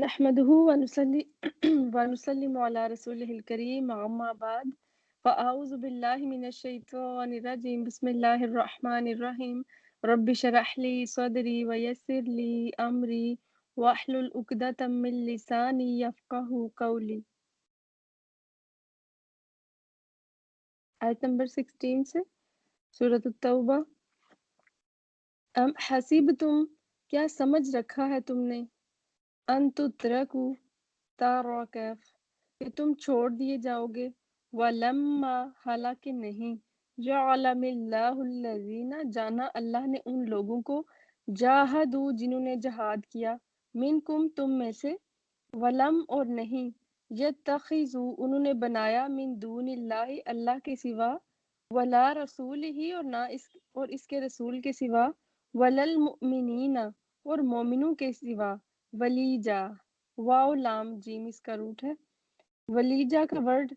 نحمده ونصلي ونسلم على رسوله الكريم أما بعد فأعوذ بالله من الشيطان الرجيم بسم الله الرحمن الرحيم رب اشرح لي صدري ويسر لي أمري واحلل عقدة من لساني يفقهوا قولي. آیت نمبر 16 سے سورۃ التوبہ. ام حسیبتم، کیا سمجھ رکھا ہے تم نے، ان تترکو تارکف، کہ تم چھوڑ دیے جاؤ گے، وَلَمَّا، حالانکہ نہیں، يَعْلَمِ اللَّهُ الَّذِينَ، جانا اللہ نے ان لوگوں کو، جاہدوا، جنہوں نے جہاد کیا، منکم، تم میں سے، ولم، اور نہیں، یتخذوا، انہوں نے بنایا، من دون اللہ، اللہ کے سوا، ولا رسول ہی، اور اس کے رسول کے سوا، وللمؤمنین، اور مومنوں کے سوا، ولیجا، واو لام جیم اس کا روٹ ہے. ولیجا کا ورڈ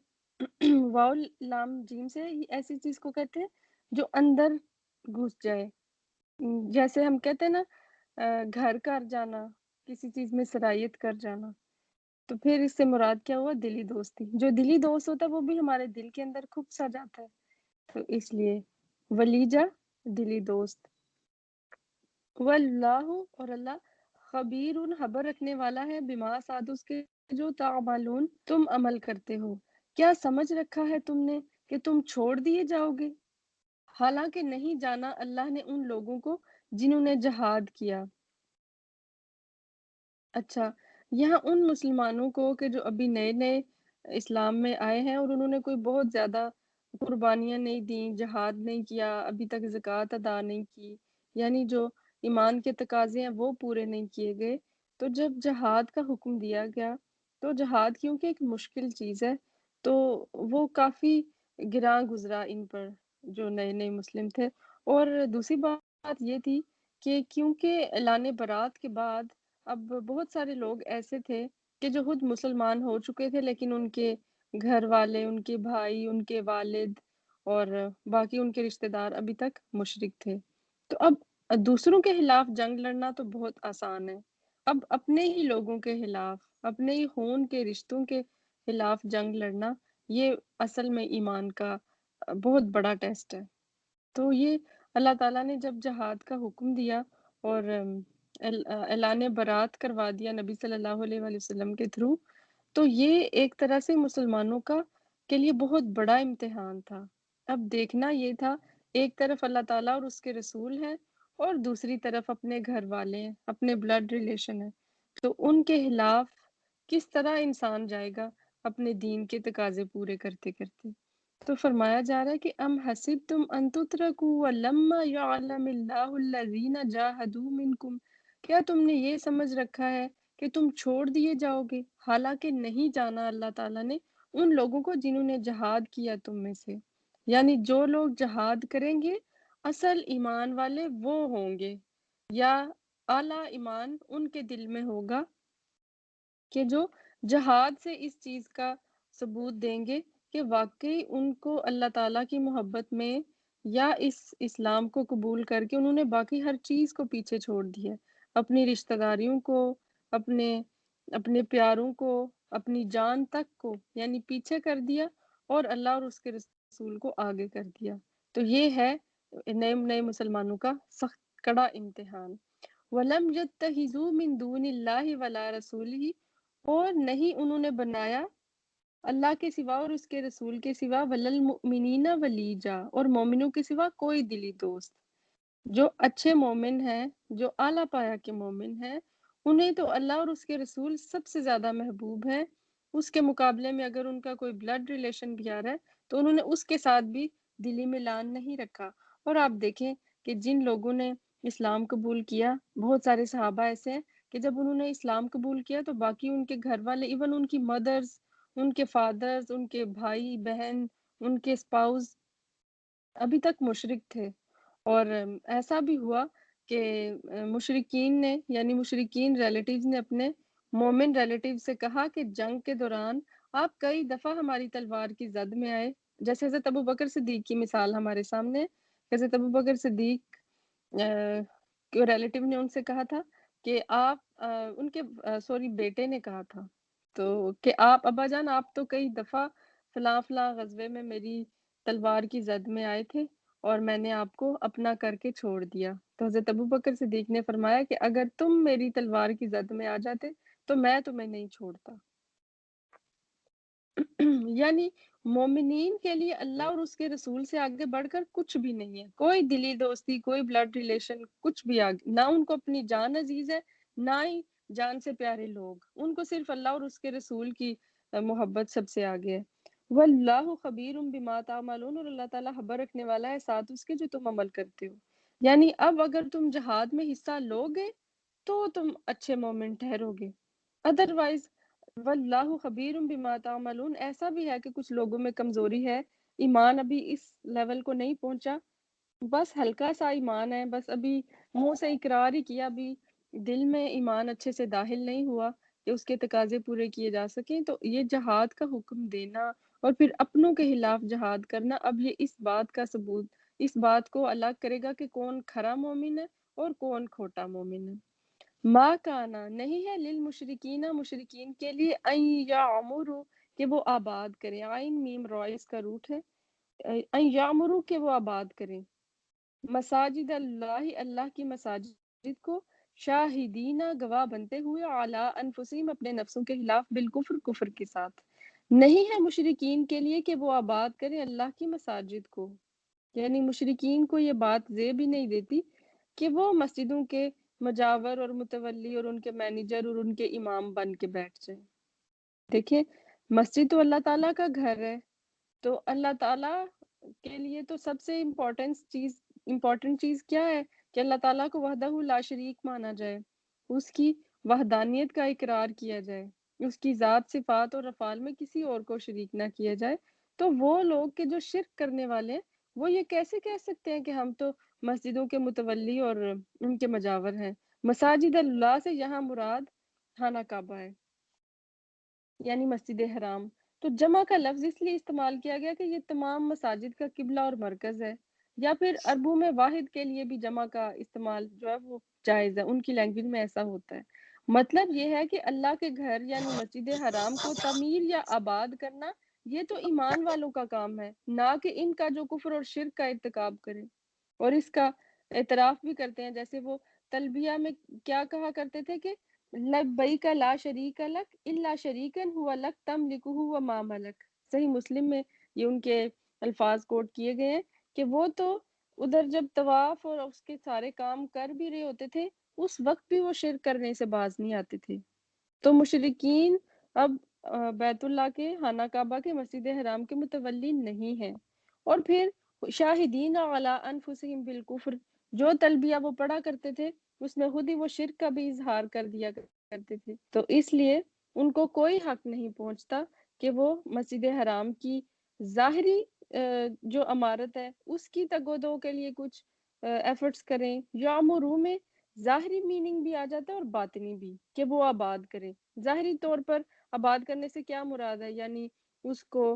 واو لام جیم سے ایسی چیز کو کہتے ہیں جو اندر گھس جائے. جیسے ہم کہتے ہیں نا گھر کر جانا، کسی چیز میں سرایت کر جانا. تو پھر اس سے مراد کیا ہوا؟ دلی دوستی. جو دلی دوست ہوتا ہے وہ بھی ہمارے دل کے اندر خوب سا جاتا ہے، تو اس لیے ولیجا دلی دوست. واللہ، اور اللہ، خبیر، خبر رکھنے والا ہے، بما ساتھ اس کے جو تعملون، تم عمل کرتے ہو. کیا سمجھ رکھا ہے تم نے کہ تم چھوڑ دیے جاؤ گے، حالانکہ نہیں جانا اللہ نے ان لوگوں کو جنہوں نے جہاد کیا. اچھا، یہاں ان مسلمانوں کو کہ جو ابھی نئے نئے اسلام میں آئے ہیں اور انہوں نے کوئی بہت زیادہ قربانیاں نہیں دیں، جہاد نہیں کیا، ابھی تک زکوٰۃ ادا نہیں کی، یعنی جو ایمان کے تقاضے ہیں وہ پورے نہیں کیے گئے. تو جب جہاد کا حکم دیا گیا تو جہاد کیونکہ ایک مشکل چیز ہے تو وہ کافی گراں گزرا ان پر جو نئے نئے مسلم تھے. اور دوسری بات یہ تھی کہ کیونکہ اعلان برات کے بعد اب بہت سارے لوگ ایسے تھے کہ جو خود مسلمان ہو چکے تھے لیکن ان کے گھر والے، ان کے بھائی، ان کے والد اور باقی ان کے رشتہ دار ابھی تک مشرک تھے. تو اب دوسروں کے خلاف جنگ لڑنا تو بہت آسان ہے، اب اپنے ہی لوگوں کے خلاف، اپنے ہی خون کے رشتوں کے خلاف جنگ لڑنا، یہ اصل میں ایمان کا بہت بڑا ٹیسٹ ہے. تو یہ اللہ تعالیٰ نے جب جہاد کا حکم دیا اور اعلان برات کروا دیا نبی صلی اللہ علیہ وآلہ وسلم کے تھرو، تو یہ ایک طرح سے مسلمانوں کا کے لیے بہت بڑا امتحان تھا. اب دیکھنا یہ تھا، ایک طرف اللہ تعالیٰ اور اس کے رسول ہیں اور دوسری طرف اپنے گھر والے ہیں، اپنے بلڈ ریلیشن ہیں، تو ان کے خلاف کس طرح انسان جائے گا اپنے دین کے تقاضے پورے کرتے کرتے. تو فرمایا جا رہا ہے کہ ام حسبتم ان تترکوا ولما یعلم اللہ الذین جاہدوا منکم، کیا تم نے یہ سمجھ رکھا ہے کہ تم چھوڑ دیے جاؤ گے، حالانکہ نہیں جانا اللہ تعالیٰ نے ان لوگوں کو جنہوں نے جہاد کیا تم میں سے. یعنی جو لوگ جہاد کریں گے اصل ایمان والے وہ ہوں گے، یا اعلیٰ ایمان ان کے دل میں ہوگا کہ جو جہاد سے اس چیز کا ثبوت دیں گے کہ واقعی ان کو اللہ تعالیٰ کی محبت میں یا اس اسلام کو قبول کر کے انہوں نے باقی ہر چیز کو پیچھے چھوڑ دیا، اپنی رشتہ داریوں کو، اپنے پیاروں کو، اپنی جان تک کو یعنی پیچھے کر دیا اور اللہ اور اس کے رسول کو آگے کر دیا. تو یہ ہے نئے نئے مسلمانوں کا سخت کڑا امتحان. وَلَمْ يَتَّخِذُوا مِن دُونِ اللَّهِ وَلَا رَسُولِهِ، اور نہیں انہوں نے بنایا اللہ کے سوا اور اس کے رسول کے سوا، وَلَلْمُؤْمِنِينَ وَلِيجَا، اور مومنوں کے سوا کوئی دلی دوست. جو اچھے مومن ہیں، جو اعلیٰ پایا کے مومن ہیں، انہیں تو اللہ اور اس کے رسول سب سے زیادہ محبوب ہیں. اس کے مقابلے میں اگر ان کا کوئی بلڈ ریلیشن بھی آ رہا ہے تو انہوں نے اس کے ساتھ بھی دلی ملان نہیں رکھا. اور آپ دیکھیں کہ جن لوگوں نے اسلام قبول کیا، بہت سارے صحابہ ایسے ہیں کہ جب انہوں نے اسلام قبول کیا تو باقی ان کے گھر والے، ایون ان کی مدرز، ان کے فادرز، ان کے بھائی بہن، ان کے اسپاؤز ابھی تک مشرک تھے. اور ایسا بھی ہوا کہ مشرکین نے یعنی مشرکین ریلیٹیوز نے اپنے مومن ریلیٹیو سے کہا کہ جنگ کے دوران آپ کئی دفعہ ہماری تلوار کی زد میں آئے، جیسے حضرت ابو بکر صدیق کی مثال ہمارے سامنے ہے. حضرت ابو بکر صدیق کے ریلیٹیو نے ان سے کہا تھا کہ آپ ان کے سوری بیٹے نے کہا تھا تو کہ آپ ابا جان آپ تو کئی دفعہ فلاں فلاں غزوے میں میری تلوار کی زد میں آئے تھے اور میں نے آپ کو اپنا کر کے چھوڑ دیا۔ تو حضرت ابوبکر صدیق نے فرمایا کہ اگر تم میری تلوار کی زد میں آ جاتے تو میں تمہیں نہیں چھوڑتا۔ یعنی مومنین کے لیے اللہ اور اس کے رسول سے آگے بڑھ کر کچھ بھی نہیں ہے، کوئی دلی دوستی، کوئی بلڈ ریلیشن، کچھ بھی آگے نہ ان کو اپنی جان عزیز ہے، نہ ہی جان سے پیارے لوگ، ان کو صرف اللہ اور اس کے رسول کی محبت سب سے آگے ہے۔ واللہ خبیر بما تعملون، اور اللہ تعالیٰ خبر رکھنے والا ہے ساتھ اس کے جو تم عمل کرتے ہو۔ یعنی اب اگر تم جہاد میں حصہ لوگے تو تم اچھے مومن ٹھہرو گے، ادروائز واللہ خبیر بما تعملون ایسا بھی ہے کہ کچھ لوگوں میں کمزوری ہے، ایمان ابھی اس لیول کو نہیں پہنچا، بس ہلکا سا ایمان ہے، بس ابھی منہ سے اقرار ہی کیا، ابھی دل میں ایمان اچھے سے داخل نہیں ہوا کہ اس کے تقاضے پورے کیے جا سکیں، تو یہ جہاد کا حکم دینا اور پھر اپنوں کے خلاف جہاد کرنا، اب یہ اس بات کا ثبوت، اس بات کو الگ کرے گا کہ کون کھرا مومن ہے اور کون کھوٹا مومن ہے۔ ما کانا نہیں ہے للمشرکین مشرکین کے لیے ان یعمرو کہ وہ آباد کریں، عین میم را اس کا روٹ ہے، ان یعمرو کہ وہ آباد کریں، مساجد اللہ اللہ کی مساجد کو، شاہدینہ گواہ بنتے ہوئے علی انفسہم اپنے نفسوں کے خلاف بالکفر کفر کے ساتھ۔ نہیں ہے مشرکین کے لیے کہ وہ آباد کریں اللہ کی مساجد کو، یعنی مشرکین کو یہ بات زیب ہی نہیں دیتی کہ وہ مسجدوں کے مجاور اور متولی اور ان کے مینیجر اور ان کے امام بن کے بیٹھ جائیں۔ دیکھیں مسجد تو اللہ تعالیٰ کا گھر ہے، تو اللہ تعالیٰ کے لیے تو سب سے امپورٹنٹ چیز کیا ہے کہ اللہ تعالیٰ کو وحدہ لا شریک مانا جائے، اس کی وحدانیت کا اقرار کیا جائے، اس کی ذات صفات اور افعال میں کسی اور کو شریک نہ کیا جائے۔ تو وہ لوگ کہ جو شرک کرنے والے ہیں وہ یہ کیسے کہہ سکتے ہیں کہ ہم تو مسجدوں کے متولی اور ان کے مجاور ہیں؟ مساجد اللہ سے یہاں مراد خانہ کعبہ ہے، یعنی مسجد حرام۔ تو جمع کا لفظ اس لیے استعمال کیا گیا کہ یہ تمام مساجد کا قبلہ اور مرکز ہے، یا پھر عربوں میں واحد کے لیے بھی جمع کا استعمال جو ہے وہ جائز ہے، ان کی لینگویج میں ایسا ہوتا ہے۔ مطلب یہ ہے کہ اللہ کے گھر یعنی مسجد حرام کو تعمیر یا آباد کرنا یہ تو ایمان والوں کا کام ہے، نہ کہ ان کا جو کفر اور شرک کا ارتکاب کرے اور اس کا اعتراف بھی کرتے ہیں۔ جیسے وہ تلبیہ میں کیا کہا کرتے تھے کہ لبیک لا شریک لک الا شریکن ہوا لک تملکہ و ما ملک، صحیح مسلم میں یہ ان کے الفاظ کوٹ کیے گئے ہیں کہ وہ تو ادھر جب طواف اور اس کے سارے کام کر بھی رہے ہوتے تھے اس وقت بھی وہ شرک کرنے سے باز نہیں آتے تھے۔ تو مشرکین اب بیت اللہ کے خانہ کعبہ کے مسجد حرام کے متولی نہیں ہیں۔ اور پھر شاہدین علی انفسہم بالکفر، جو تلبیہ وہ پڑھا کرتے تھے اس میں خود ہی وہ شرک کا بھی اظہار کر دیا کرتے تھے، تو اس لیے ان کو کوئی حق نہیں پہنچتا کہ وہ مسجد حرام کی ظاہری جو عمارت ہے اس کی تگ و دو کے لیے کچھ ایفرٹس کریں۔ یعمرو میں ظاہری میننگ بھی آ جاتا ہے اور باطنی بھی کہ وہ آباد کریں۔ ظاہری طور پر آباد کرنے سے کیا مراد ہے، یعنی اس کو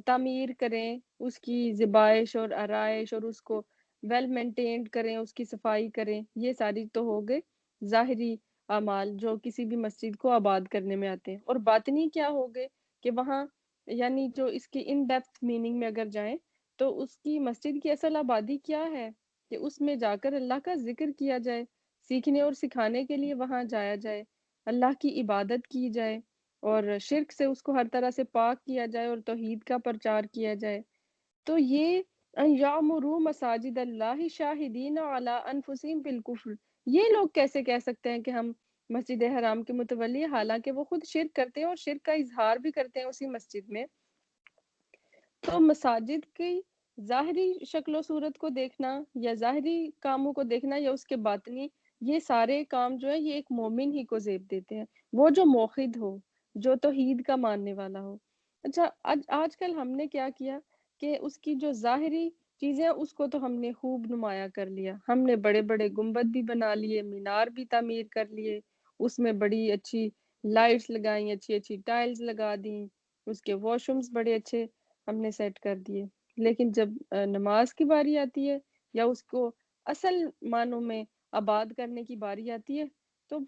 تعمیر کریں، اس کی زبائش اور آرائش اور اس کو ویل مینٹینڈ کریں، اس کی صفائی کریں، یہ ساری تو ہو گئے ظاہری اعمال جو کسی بھی مسجد کو آباد کرنے میں آتے ہیں۔ اور باطنی کیا ہو گئے کہ وہاں یعنی جو اس کی ان ڈیپتھ میننگ میں اگر جائیں تو اس کی مسجد کی اصل آبادی کیا ہے کہ اس میں جا کر اللہ کا ذکر کیا جائے، سیکھنے اور سکھانے کے لیے وہاں جایا جائے، اللہ کی عبادت کی جائے اور شرک سے اس کو ہر طرح سے پاک کیا جائے اور توحید کا پرچار کیا جائے۔ تو یہ ان یعمروا مساجد اللہ شاہدین علی انفسہم بالکفر، یہ لوگ کیسے کہہ سکتے ہیں کہ ہم مسجد حرام کے متولی ہیں، حالانکہ وہ خود شرک کرتے ہیں اور شرک کا اظہار بھی کرتے ہیں اسی مسجد میں۔ تو مساجد کی ظاہری شکل و صورت کو دیکھنا یا ظاہری کاموں کو دیکھنا یا اس کے باطنی، یہ سارے کام جو ہے یہ ایک مومن ہی کو زیب دیتے ہیں، وہ جو موحد ہو، جو توحید کا ماننے والا ہو۔ اچھا آج کل ہم نے کیا کیا کہ اس کی جو ظاہری چیزیں اس کو تو ہم نے خوب نمایاں کر لیا، ہم نے بڑے بڑے گنبد بھی بنا لیے، مینار بھی تعمیر کر لیے، اس میں بڑی اچھی لائٹس لگائیں، اچھی اچھی ٹائلز لگا دیں، اس کے واش رومز بڑے اچھے ہم نے سیٹ کر دیے۔ لیکن جب نماز کی باری آتی ہے یا اس کو اصل معنوں میں آباد کرنے کی باری آتی ہے تو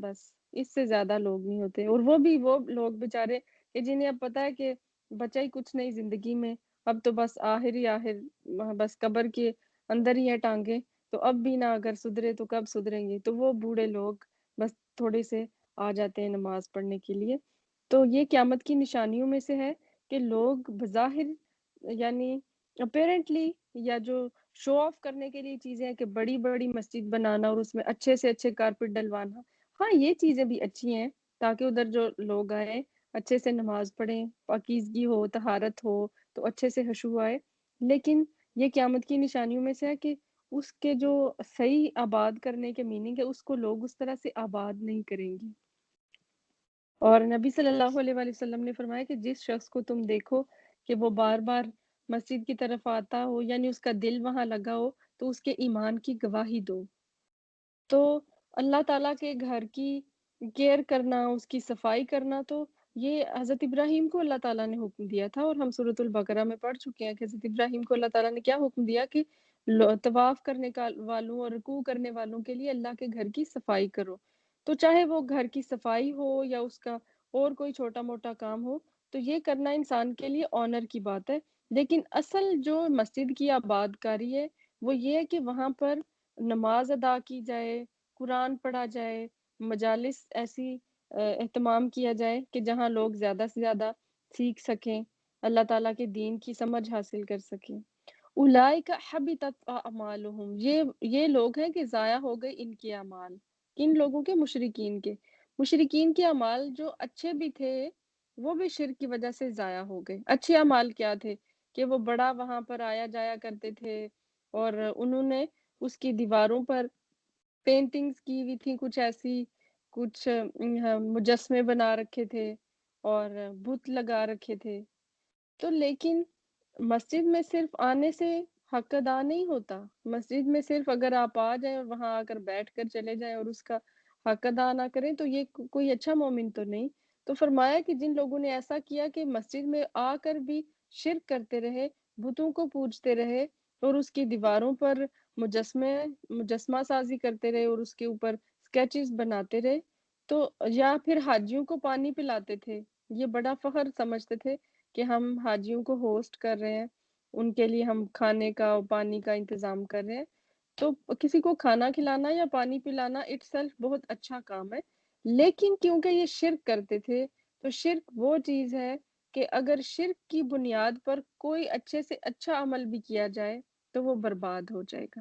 بس، اس سے زیادہ لوگ نہیں ہوتے، اور وہ بھی وہ لوگ بیچارے کہ جنہیں اب پتہ ہے کہ بچا ہی کچھ نہیں زندگی میں، اب تو بس آخر ہی آخر بس قبر کے اندر ہی ہے ٹانگیں، تو اب بھی نہ اگر سدھرے تو کب سدھریں گے؟ تو وہ بوڑھے لوگ بس تھوڑے سے آ جاتے ہیں نماز پڑھنے کے لیے۔ تو یہ قیامت کی نشانیوں میں سے ہے کہ لوگ بظاہر یعنی اپیرنٹلی یا جو شو آف کرنے کے لیے چیزیں ہیں کہ بڑی بڑی مسجد بنانا اور اس میں اچھے سے اچھے کارپٹ ڈلوانا، ہاں یہ چیزیں بھی اچھی ہیں تاکہ ادھر جو لوگ آئیں اچھے سے نماز پڑھیں، پاکیزگی ہو، طہارت ہو، تو اچھے سے خشوع آئے، لیکن یہ قیامت کی نشانیوں میں سے ہے کہ اس کے جو صحیح آباد کرنے کے میننگ ہے اس کو لوگ اس طرح سے آباد نہیں کریں گے۔ اور نبی صلی اللہ علیہ وآلہ وسلم نے فرمایا کہ جس شخص کو تم دیکھو کہ وہ بار بار مسجد کی طرف آتا ہو، یعنی اس کا دل وہاں لگا ہو، تو اس کے ایمان کی گواہی دو۔ تو اللہ تعالیٰ کے گھر کی کیئر کرنا، اس کی صفائی کرنا، تو یہ حضرت ابراہیم کو اللہ تعالیٰ نے حکم دیا تھا، اور ہم سورۃ البقرہ میں پڑھ چکے ہیں کہ حضرت ابراہیم کو اللہ تعالیٰ نے کیا حکم دیا کہ طواف کرنے کا والوں اور رکوع کرنے والوں کے لیے اللہ کے گھر کی صفائی کرو۔ تو چاہے وہ گھر کی صفائی ہو یا اس کا اور کوئی چھوٹا موٹا کام ہو، تو یہ کرنا انسان کے لیے آنر کی بات ہے، لیکن اصل جو مسجد کی آباد کاری ہے وہ یہ ہے کہ وہاں پر نماز ادا کی جائے، قرآن پڑھا جائے، مجالس ایسی اہتمام کیا جائے کہ جہاں لوگ زیادہ سے زیادہ سیکھ سکیں، اللہ تعالیٰ کے دین کی سمجھ حاصل کر سکیں۔ اولئک حبطت اعمالهم، یہ لوگ ہیں کہ ضائع ہو گئے ان کے اعمال، کن لوگوں کے؟ مشرکین کے اعمال جو اچھے بھی تھے وہ بھی شرک کی وجہ سے ضائع ہو گئے۔ اچھے اعمال کیا تھے کہ وہ بڑا وہاں پر آیا جایا کرتے تھے، اور انہوں نے اس کی دیواروں پر پینٹنگز کی ہوئی تھی کچھ ایسی، کچھ مجسمے بنا رکھے تھے اور بت لگا رکھے تھے۔ تو لیکن مسجد میں صرف آنے سے حق ادا نہیں ہوتا، مسجد میں صرف اگر آپ آ جائیں اور وہاں آ کر بیٹھ کر چلے جائیں اور اس کا حق ادا نہ کریں تو یہ کوئی اچھا مومن تو نہیں۔ تو فرمایا کہ جن لوگوں نے ایسا کیا کہ مسجد میں آ کر بھی شرک کرتے رہے، بتوں کو پوجتے رہے اور اس کی دیواروں پر مجسمہ سازی کرتے رہے اور اس کے اوپر سکیچز بناتے رہے، تو یا پھر حاجیوں کو پانی پلاتے تھے، یہ بڑا فخر سمجھتے تھے کہ ہم حاجیوں کو ہوسٹ کر رہے ہیں، ان کے لیے ہم کھانے کا اور پانی کا انتظام کر رہے ہیں۔ تو کسی کو کھانا کھلانا یا پانی پلانا اٹ سیلف بہت اچھا کام ہے، لیکن کیونکہ یہ شرک کرتے تھے، تو شرک وہ چیز ہے کہ اگر شرک کی بنیاد پر کوئی اچھے سے اچھا عمل بھی کیا جائے تو وہ برباد ہو جائے گا۔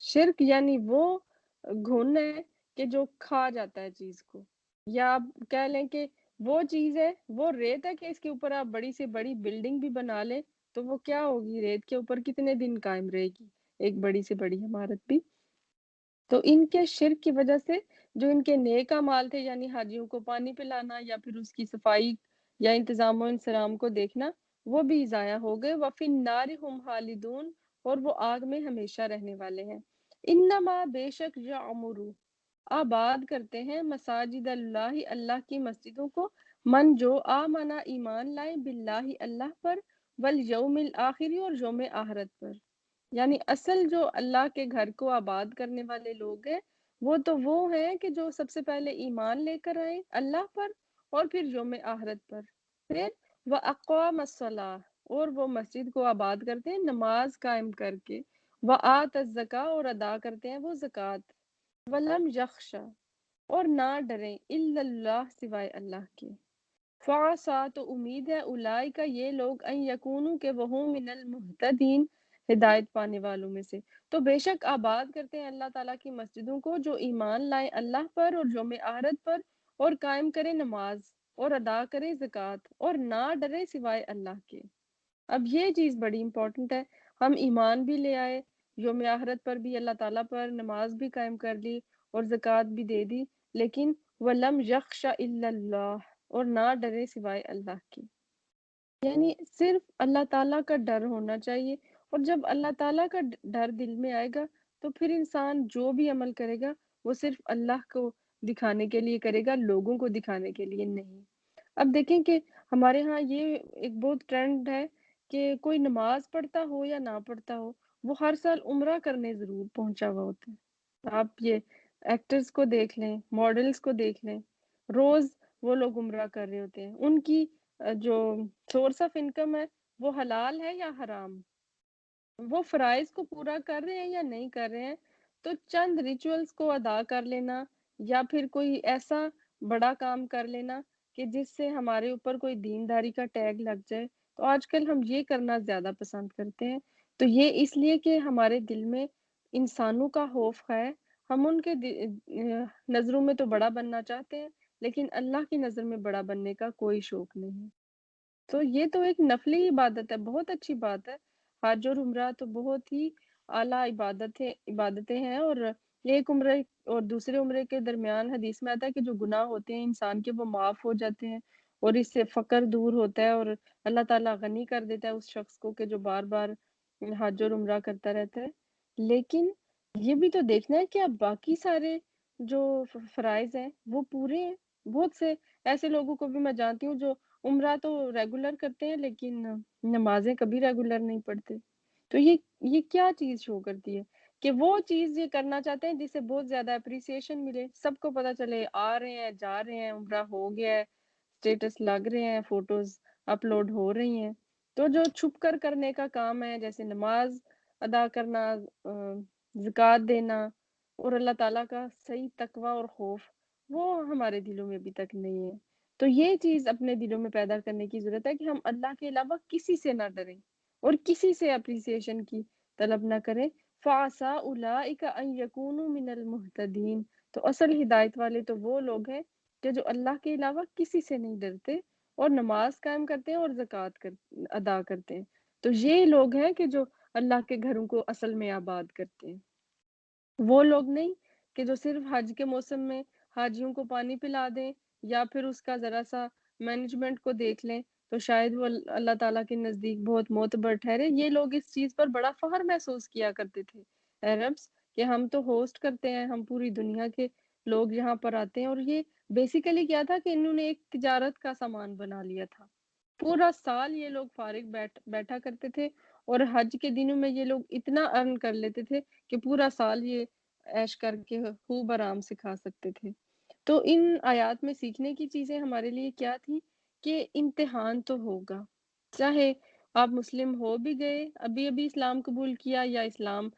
شرک یعنی وہ گھن ہے کہ جو کھا جاتا ہے چیز کو، یا آپ کہہ لیں کہ وہ چیز ہے، وہ ریت ہے کہ اس کے اوپر آپ بڑی سے بڑی بلڈنگ بھی بنا لیں تو وہ کیا ہوگی؟ ریت کے اوپر کتنے دن قائم رہے گی ایک بڑی سے بڑی عمارت بھی؟ تو ان کے شرک کی وجہ سے جو ان کے نیک اعمال تھے، یعنی حاجیوں کو پانی پلانا یا پھر اس کی صفائی یا انتظام و انصرام کو دیکھنا، وہ بھی ضائع ہو گئے۔ وَفِي النَّارِ هُمْ خَالِدُونَ، اور وہ آگ میں ہمیشہ رہنے والے ہیں۔ انما بے شک یعمرو، آباد کرتے ہیں مساجد اللہ، اللہ کی مسجدوں کو، من جو آمنا ایمان لائے، باللہ اللہ پر، والیوم الآخری اور یوم آخرت پر۔ یعنی اصل جو اللہ کے گھر کو آباد کرنے والے لوگ ہیں وہ ہیں کہ جو سب سے پہلے ایمان لے کر آئیں اللہ پر اور پھر یوم آخرت پر، پھر وَأَقَامَ الصَّلَاةَ، اور وہ مسجد کو آباد کرتے ہیں نماز قائم کر کے، وَآتَ الزَّکَاةَ، اور ادا کرتے ہیں وہ زکوٰۃ، وَلَمْ یَخْشَ، اور نہ ڈریں، إِلَّا اللہ، سوائے اللہ کے، فَعَسَىٰ، تو امید ہے، اولئک، یہ لوگ، ان یکونوا، کہ وہ ہوں، من المہتدین، ہدایت پانے والوں میں سے۔ تو بے شک آباد کرتے ہیں اللہ تعالیٰ کی مسجدوں کو جو ایمان لائیں اللہ پر اور یوم آخرت پر، اور قائم کریں نماز اور ادا کریں زکوٰۃ اور نہ ڈرے سوائے اللہ کے۔ اب یہ چیز بڑی امپورٹنٹ ہے، ہم ایمان بھی لے آئے، یوم آخرت پر بھی اللہ تعالیٰ پر نماز بھی قائم کر لی اور زکوٰۃ بھی دے دی، لیکن وَلَمْ يَخْشَ إِلَّا اللَّهَ، اور نہ ڈرے سوائے اللہ کے، یعنی صرف اللہ تعالیٰ کا ڈر ہونا چاہیے، اور جب اللہ تعالیٰ کا ڈر دل میں آئے گا تو پھر انسان جو بھی عمل کرے گا وہ صرف اللہ کو دکھانے کے لیے کرے گا، لوگوں کو دکھانے کے لیے نہیں۔ اب دیکھیں کہ ہمارے ہاں یہ ایک بہت ٹرینڈ ہے کہ کوئی نماز پڑھتا ہو یا نہ پڑھتا ہو، وہ ہر سال عمرہ کرنے ضرور پہنچا ہوا ہوتا ہے۔ آپ یہ ایکٹرز کو دیکھ لیں، ماڈلز کو دیکھ لیں، روز وہ لوگ عمرہ کر رہے ہوتے ہیں۔ ان کی جو سورس آف انکم ہے وہ حلال ہے یا حرام؟ وہ فرائض کو پورا کر رہے ہیں یا نہیں کر رہے ہیں؟ تو چند ریچولز کو ادا کر لینا یا پھر کوئی ایسا بڑا کام کر لینا کہ جس سے ہمارے اوپر کوئی دینداری کا ٹیگ لگ جائے، تو آج کل ہم یہ کرنا زیادہ پسند کرتے ہیں۔ تو یہ اس لیے کہ ہمارے دل میں انسانوں کا خوف ہے، ہم ان کے نظروں میں تو بڑا بننا چاہتے ہیں، لیکن اللہ کی نظر میں بڑا بننے کا کوئی شوق نہیں۔ تو یہ تو ایک نفلی عبادت ہے، بہت اچھی بات ہے۔ حج اور عمرہ تو بہت ہی اعلیٰ عبادتیں ہیں، اور ایک عمرے اور دوسرے عمرے کے درمیان حدیث میں آتا ہے کہ جو گناہ ہوتے ہیں انسان کے وہ معاف ہو جاتے ہیں، اور اس سے فقر دور ہوتا ہے، اور اللہ تعالیٰ غنی کر دیتا ہے اس شخص کو کہ جو بار بار حج اور عمرہ کرتا رہتا ہے۔ لیکن یہ بھی تو دیکھنا ہے کہ اب باقی سارے جو فرائض ہیں وہ پورے ہیں۔ بہت سے ایسے لوگوں کو بھی میں جانتی ہوں جو عمرہ تو ریگولر کرتے ہیں لیکن نمازیں کبھی ریگولر نہیں پڑھتے۔ تو یہ کیا چیز شو کرتی ہے کہ وہ چیز یہ کرنا چاہتے ہیں جس سے بہت زیادہ اپریسیشن ملے، سب کو پتہ چلے آ رہے ہیں، جا رہے ہیں، عمرہ ہو گیا ہے، اسٹیٹس لگ رہے ہیں، فوٹوز اپلوڈ ہو رہی ہیں۔ تو جو چھپ کر کرنے کا کام ہے جیسے نماز ادا کرنا، زکوٰۃ دینا اور اللہ تعالیٰ کا صحیح تقوی اور خوف، وہ ہمارے دلوں میں ابھی تک نہیں ہے۔ تو یہ چیز اپنے دلوں میں پیدا کرنے کی ضرورت ہے کہ ہم اللہ کے علاوہ کسی سے نہ ڈریں اور کسی سے اپریسیشن کی طلب نہ کریں۔ فَعَسَىٰ أُولَٰئِکَ أَن يَكُونُوا مِنَ الْمُهْتَدِينَ۔ تو اصل ہدایت والے تو وہ لوگ ہیں کہ جو اللہ کے علاوہ کسی سے نہیں ڈرتے اور نماز قائم کرتے ہیں اور زکوٰۃ ادا کرتے ہیں۔ تو یہ لوگ ہیں کہ جو اللہ کے گھروں کو اصل میں آباد کرتے ہیں۔ وہ لوگ نہیں کہ جو صرف حج کے موسم میں حاجیوں کو پانی پلا دیں یا پھر اس کا ذرا سا مینجمنٹ کو دیکھ لیں تو شاید وہ اللہ تعالیٰ کے نزدیک بہت معتبر ٹھہرے۔ یہ لوگ اس چیز پر بڑا فخر محسوس کیا کرتے تھے عربس، کہ ہم تو ہوسٹ کرتے ہیں، ہم پوری دنیا کے لوگ یہاں پر آتے ہیں۔ اور یہ بیسیکلی کیا تھا کہ انہوں نے ایک تجارت کا سامان بنا لیا تھا۔ پورا سال یہ لوگ فارغ بیٹھا کرتے تھے، اور حج کے دنوں میں یہ لوگ اتنا ارن کر لیتے تھے کہ پورا سال یہ عیش کر کے خوب آرام سے کھا سکتے تھے۔ تو ان آیات میں سیکھنے کی چیزیں ہمارے لیے کیا تھی کہ امتحان تو ہوگا، چاہے آپ مسلم ہو بھی گئے، ابھی ابھی اسلام قبول کیا، یا اسلام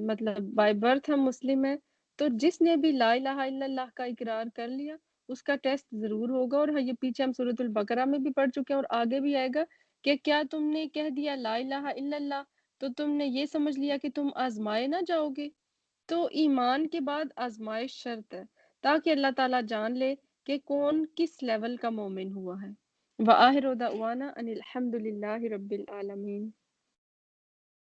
مطلب بائی برتھ ہم مسلم ہیں، تو جس نے بھی لا الہ الا اللہ کا اقرار کر لیا اس کا ٹیسٹ ضرور ہوگا۔ اور یہ پیچھے ہم سورۃ البقرہ میں بھی پڑھ چکے ہیں اور آگے بھی آئے گا کہ کیا تم نے کہہ دیا لا الہ الا اللہ تو تم نے یہ سمجھ لیا کہ تم آزمائے نہ جاؤ گے؟ تو ایمان کے بعد آزمائش شرط ہے تاکہ اللہ تعالیٰ جان لے کہ کون کس لیول کا مومن ہوا ہے۔ وآخر دعوانا ان الحمد للہ رب العالمین۔